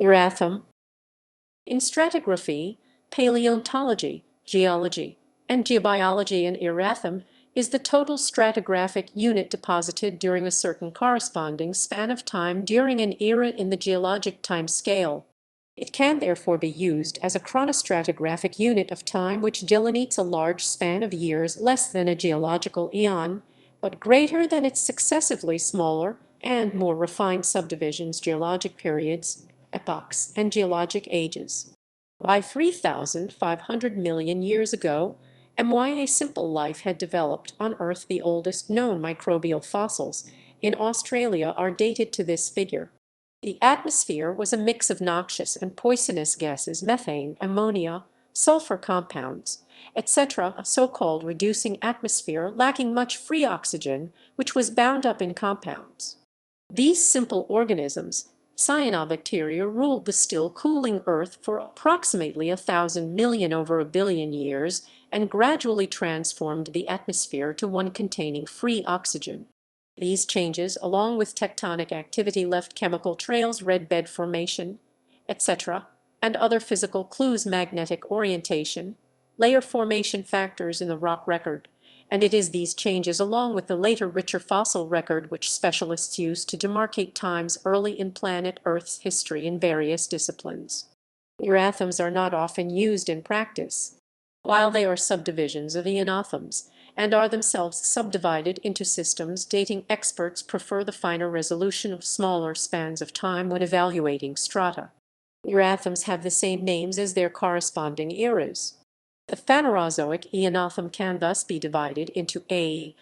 Erathem. In stratigraphy, paleontology, geology, and geobiology, an erathem is the total stratigraphic unit deposited during a certain corresponding span of time during an era in the geologic time scale. It can therefore be used as a chronostratigraphic unit of time which delineates a large span of years less than a geological eon, but greater than its successively smaller and more refined subdivisions, geologic periods, epochs, and geologic ages. By 3,500 million years ago, a simple life had developed on Earth. The oldest known microbial fossils in Australia are dated to this figure. The atmosphere was a mix of noxious and poisonous gases, methane, ammonia, sulfur compounds, etc., a so-called reducing atmosphere lacking much free oxygen, which was bound up in compounds. These simple organisms, Cyanobacteria, ruled the still cooling Earth for approximately 1,000 million over a billion years and gradually transformed the atmosphere to one containing free oxygen. These changes, along with tectonic activity, left chemical trails, red bed formation, etc., and other physical clues, magnetic orientation, layer formation factors in the rock record, and it is these changes, along with the later richer fossil record, which specialists use to demarcate times early in planet Earth's history in various disciplines. Erathems are not often used in practice, while they are subdivisions of eonothems and are themselves subdivided into systems dating. Experts prefer the finer resolution of smaller spans of time when evaluating strata. Erathems have the same names as their corresponding eras. The Phanerozoic eonothem can thus be divided into a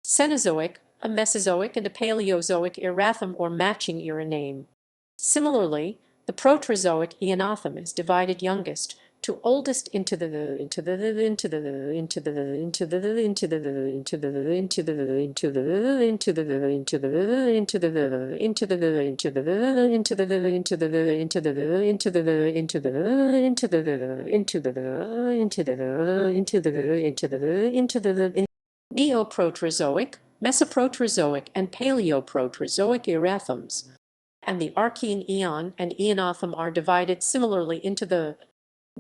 Cenozoic, a Mesozoic, and a Paleozoic erathem or matching era name. Similarly, the Proterozoic eonothem is divided youngest to oldest into the Neoproterozoic, Mesoproterozoic, and Paleoproterozoic erathems, and the Archean eon and eonothem are divided similarly into the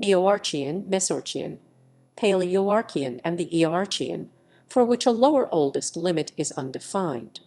Neoarchean, Mesorchean, Paleoarchean, and the Eoarchean, for which a lower oldest limit is undefined.